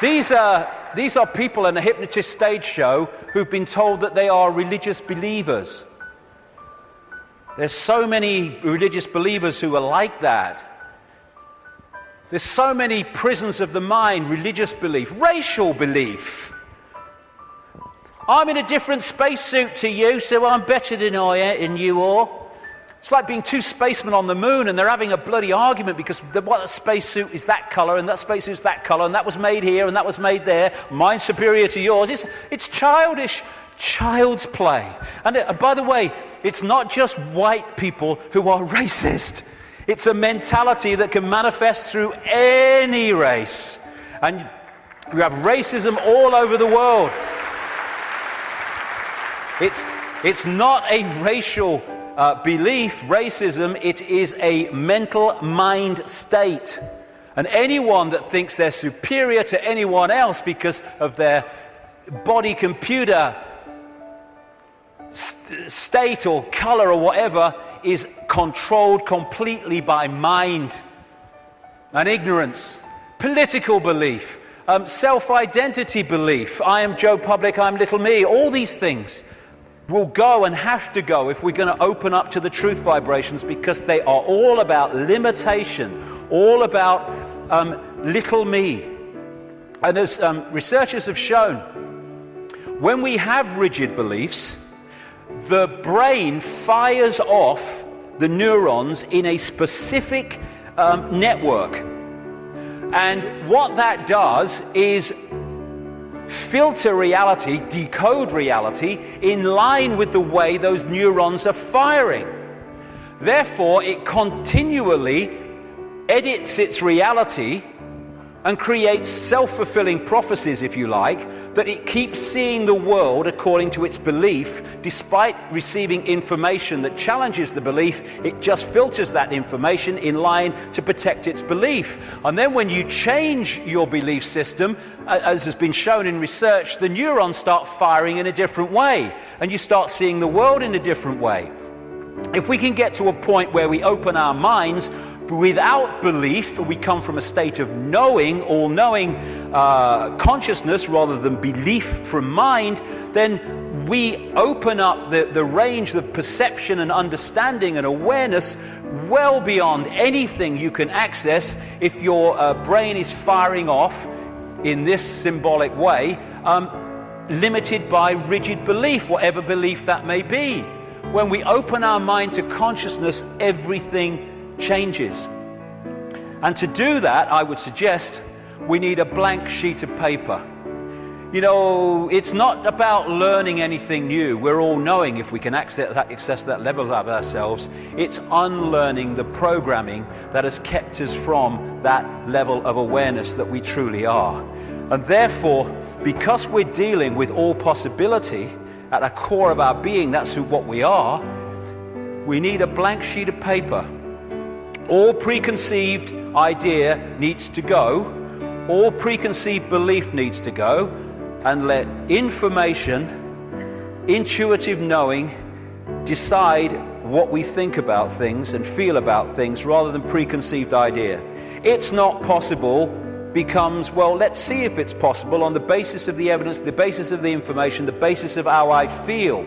These are people in a hypnotist stage show who've been told that they are religious believers. There's so many religious believers who are like that. There's so many prisons of the mind, religious belief, racial belief. I'm in a different spacesuit to you, so I'm better than you all. It's like being two spacemen on the moon and they're having a bloody argument because what spacesuit is that color and that spacesuit is that color and that was made here and that was made there. Mine's superior to yours. It's childish, child's play. And by the way, it's not just white people who are racist. It's a mentality that can manifest through any race. And we have racism all over the world. It's not a racial belief, racism. It is a mental mind state. And anyone that thinks they're superior to anyone else because of their body computer state or color or whatever is controlled completely by mind and ignorance, political belief, self-identity belief. I am Joe Public, I'm little me. All these things will go and have to go if we're going to open up to the truth vibrations, because they are all about limitation, all about little me. And as researchers have shown, when we have rigid beliefs, the brain fires off the neurons in a specific network. And what that does is filter reality, decode reality in line with the way those neurons are firing. Therefore, it continually edits its reality and creates self-fulfilling prophecies, if you like, that it keeps seeing the world according to its belief. Despite receiving information that challenges the belief, it just filters that information in line to protect its belief. And then when you change your belief system, as has been shown in research, the neurons start firing in a different way, and you start seeing the world in a different way. If we can get to a point where we open our minds without belief, we come from a state of knowing, all-knowing consciousness rather than belief from mind, then we open up the range of perception and understanding and awareness well beyond anything you can access if your brain is firing off in this symbolic way, limited by rigid belief, whatever belief that may be. When we open our mind to consciousness, everything changes. And to do that, I would suggest we need a blank sheet of paper. You know, it's not about learning anything new. We're all knowing if we can access that level of ourselves. It's unlearning the programming that has kept us from that level of awareness that we truly are. And therefore, because we're dealing with all possibility at the core of our being, that's what we are, we need a blank sheet of paper. All preconceived idea needs to go, all preconceived belief needs to go, and let information, intuitive knowing, decide what we think about things and feel about things rather than preconceived idea. It's not possible becomes, well, let's see if it's possible on the basis of the evidence, the basis of the information, the basis of how I feel.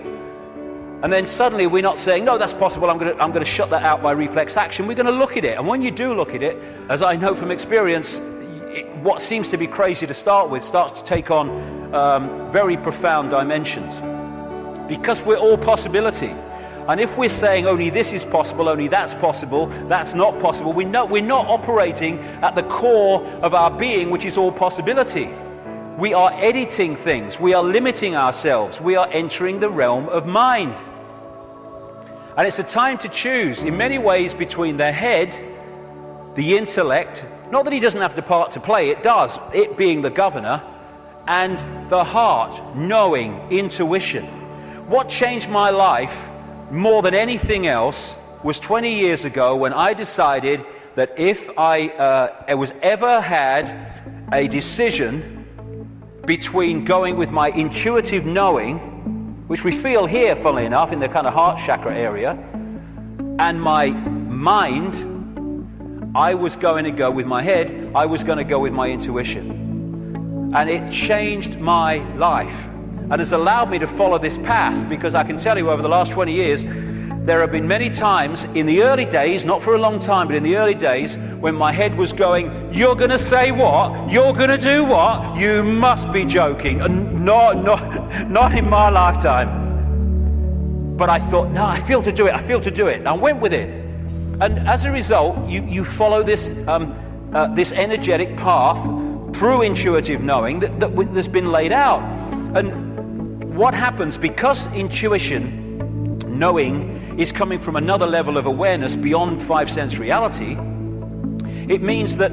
And then suddenly we're not saying, no, that's possible, I'm going to shut that out by reflex action. We're going to look at it. And when you do look at it, as I know from experience, what seems to be crazy to start with starts to take on very profound dimensions. Because we're all possibility. And if we're saying only this is possible, only that's not possible, we're not operating at the core of our being, which is all possibility. We are editing things. We are limiting ourselves. We are entering the realm of mind. And it's a time to choose in many ways between the head, the intellect, not that he doesn't have the part to play, it does, it being the governor, and the heart, knowing, intuition. What changed my life more than anything else was 20 years ago when I decided that if I was ever had a decision between going with my intuitive knowing, which we feel here, funnily enough, in the kind of heart chakra area, and my mind, I was going to go with my head, I was going to go with my intuition. And it changed my life and has allowed me to follow this path, because I can tell you over the last 20 years, there have been many times in the early days, not for a long time, but in the early days, when my head was going, you're going to say what? You're going to do what? You must be joking. And not in my lifetime. But I thought, no, I feel to do it. And I went with it. And as a result, you follow this energetic path through intuitive knowing that's been laid out. And what happens, because intuition, knowing, is coming from another level of awareness beyond five-sense reality, it means that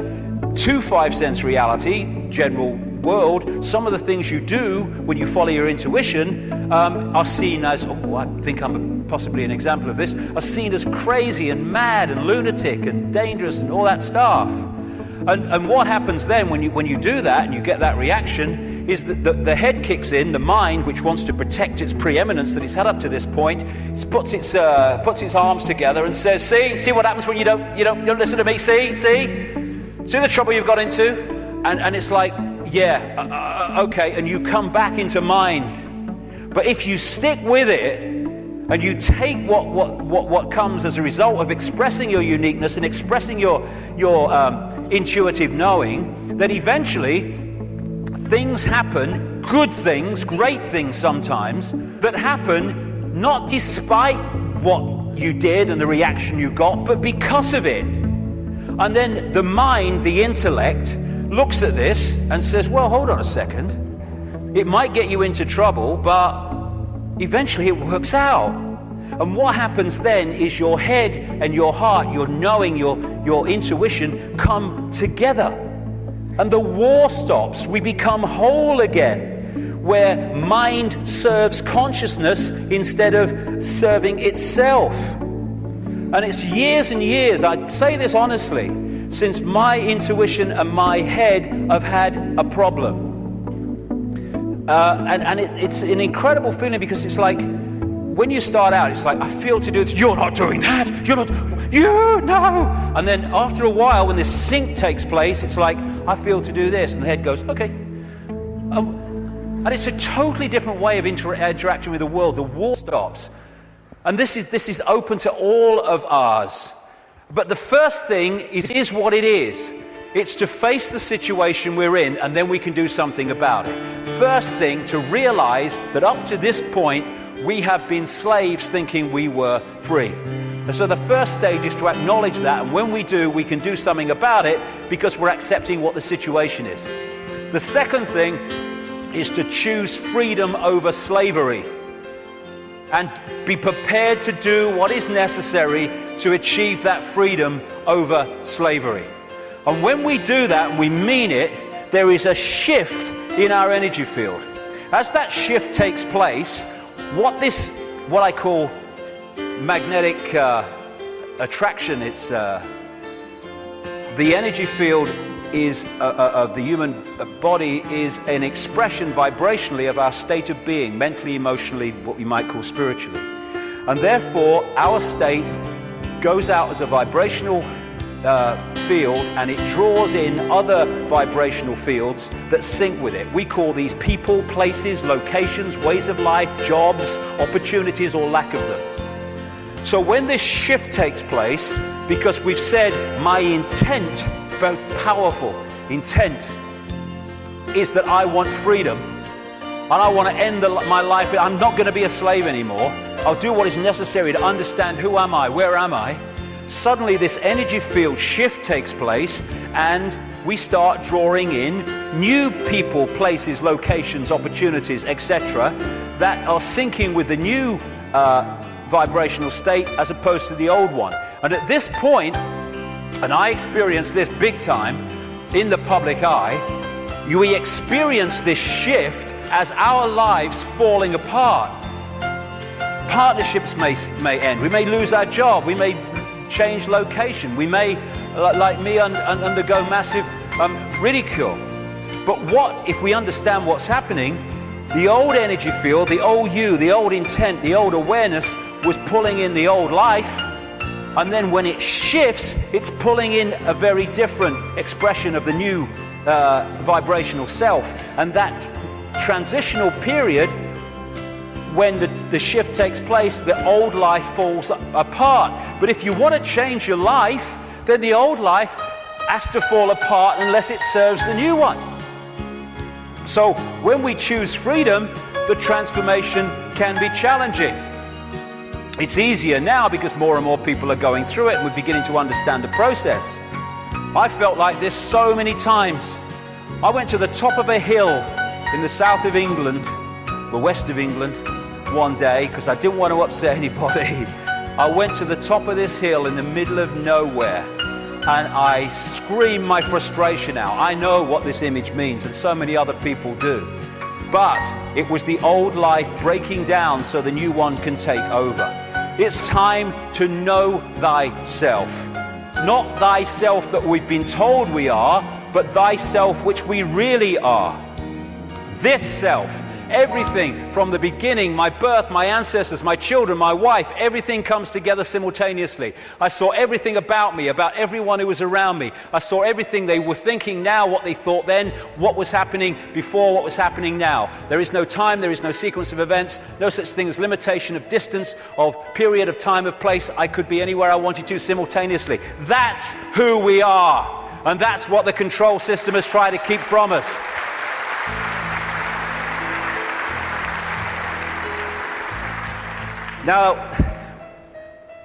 to five-sense reality, general world, some of the things you do when you follow your intuition are seen as, I think I'm possibly an example of this, are seen as crazy and mad and lunatic and dangerous and all that stuff. And what happens then when you do that and you get that reaction is that the head kicks in, the mind, which wants to protect its preeminence that it's had up to this point, puts its arms together and says, see what happens when you don't listen to me, see the trouble you've got into? And it's like, okay, and you come back into mind. But if you stick with it, and you take what comes as a result of expressing your uniqueness and expressing your intuitive knowing, then eventually things happen, good things, great things sometimes, that happen not despite what you did and the reaction you got, but because of it. And then the mind, the intellect, looks at this and says, well, hold on a second. It might get you into trouble, but eventually it works out. And what happens then is your head and your heart, your knowing, your intuition come together. And the war stops. We become whole again, where mind serves consciousness instead of serving itself. And it's years and years, I say this honestly, since my intuition and my head have had a problem. It's an incredible feeling, because it's like, when you start out, it's like, I feel to do this. You're not doing that. No. And then after a while, when this sync takes place, it's like, I feel to do this. And the head goes, okay. And it's a totally different way of interacting with the world. The war stops. And this is open to all of ours. But the first thing is what it is. It's to face the situation we're in, and then we can do something about it. First thing, to realize that up to this point, we have been slaves thinking we were free. And so the first stage is to acknowledge that, and when we do, we can do something about it because we're accepting what the situation is. The second thing is to choose freedom over slavery and be prepared to do what is necessary to achieve that freedom over slavery. And when we do that and we mean it, there is a shift in our energy field. As that shift takes place, what I call magnetic attraction, it's the energy field is of the human body is an expression vibrationally of our state of being, mentally, emotionally, what we might call spiritually. And therefore, our state goes out as a vibrational field, and it draws in other vibrational fields that sync with it. We call these people, places, locations, ways of life, jobs, opportunities, or lack of them. So when this shift takes place, because we've said my intent, both powerful intent, is that I want freedom, and I want to end my life. I'm not going to be a slave anymore. I'll do what is necessary to understand who am I, where am I. Suddenly this energy field shift takes place, and we start drawing in new people, places, locations, opportunities, etc., that are syncing with the new vibrational state as opposed to the old one. And at this point, and I experienced this big time in the public eye, we experience this shift as our lives falling apart. Partnerships may end. We may lose our job. We may change location. We may, like me, undergo massive ridicule. But what if we understand what's happening? The old energy field, the old you, the old intent, the old awareness was pulling in the old life, and then when it shifts, it's pulling in a very different expression of the new vibrational self. And that transitional period, when the shift takes place, the old life falls apart. But if you want to change your life, then the old life has to fall apart unless it serves the new one. So when we choose freedom, the transformation can be challenging. It's easier now because more and more people are going through it and we're beginning to understand the process. I felt like this so many times. I went to the top of a hill in the south of England, the west of England, one day because I didn't want to upset anybody. I went to the top of this hill in the middle of nowhere and I screamed my frustration out. I know what this image means, and so many other people do. But it was the old life breaking down so the new one can take over. It's time to know thyself. Not thyself that we've been told we are, but thyself which we really are. This self, everything from the beginning, my birth, my ancestors, my children, my wife, everything comes together simultaneously. I saw everything about me, about everyone who was around me. I saw everything they were thinking now, what they thought then, what was happening before, what was happening now. There is no time, there is no sequence of events, no such thing as limitation of distance, of period of time, of place. I could be anywhere I wanted to simultaneously. That's who we are. And that's what the control system has tried to keep from us. Now,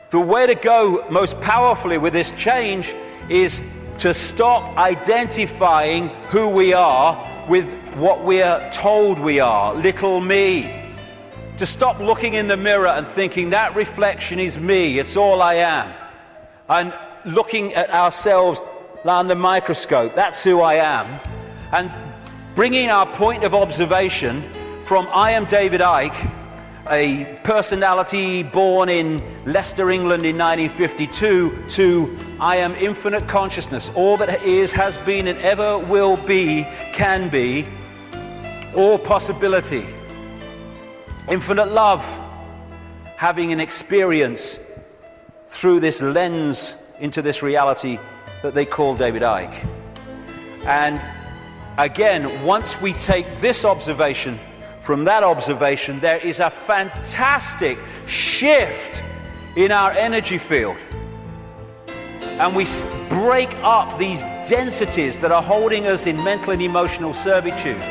the way to go most powerfully with this change is to stop identifying who we are with what we are told we are, little me. To stop looking in the mirror and thinking that reflection is me, it's all I am. And looking at ourselves under the microscope, that's who I am. And bringing our point of observation from I am David Icke, a personality born in Leicester, England in 1952, to I am infinite consciousness, all that is, has been, and ever will be, can be, all possibility. Infinite love, having an experience through this lens into this reality that they call David Icke. And again, once we take this observation from that observation, there is a fantastic shift in our energy field. And we break up these densities that are holding us in mental and emotional servitude.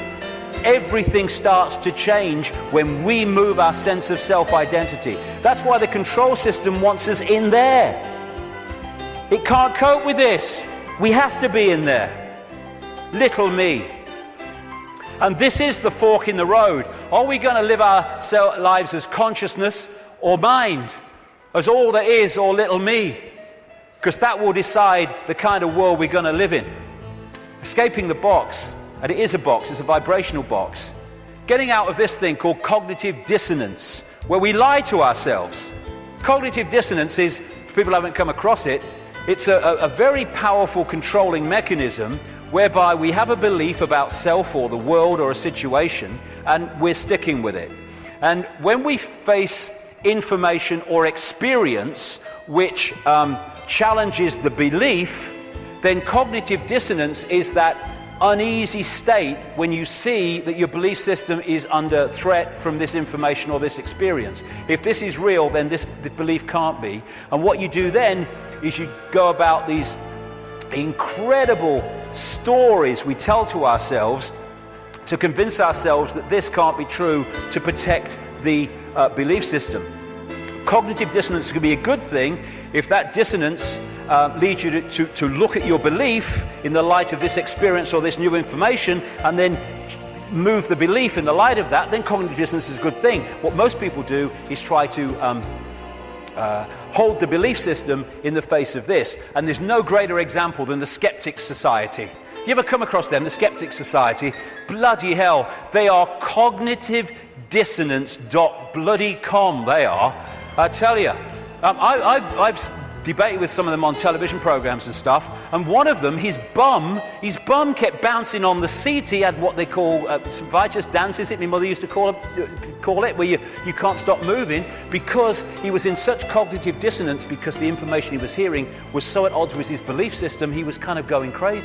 Everything starts to change when we move our sense of self-identity. That's why the control system wants us in there. It can't cope with this. We have to be in there. Little me. And this is the fork in the road. Are we going to live our lives as consciousness or mind? As all there is or little me? Because that will decide the kind of world we're going to live in. Escaping the box, and it is a box, it's a vibrational box. Getting out of this thing called cognitive dissonance, where we lie to ourselves. Cognitive dissonance is, for people who haven't come across it, it's a very powerful controlling mechanism whereby we have a belief about self or the world or a situation, and we're sticking with it. And when we face information or experience which challenges the belief, then cognitive dissonance is that uneasy state when you see that your belief system is under threat from this information or this experience. If this is real, then this belief can't be. And what you do then is you go about these incredible stories we tell to ourselves to convince ourselves that this can't be true, to protect the belief system. Cognitive dissonance can be a good thing if that dissonance leads you to look at your belief in the light of this experience or this new information, and then move the belief in the light of that. Then cognitive dissonance is a good thing. What most people do is try to hold the belief system in the face of this. And there's no greater example than the Skeptics Society. You ever come across them, the Skeptics Society? Bloody hell, they are cognitive dissonance.com, they are. I tell you, I've debated with some of them on television programs and stuff, and one of them, his bum kept bouncing on the seat. He had what they call Vitus dance, is it? My mother used to call it, where you can't stop moving, because he was in such cognitive dissonance, because the information he was hearing was so at odds with his belief system, he was kind of going crazy.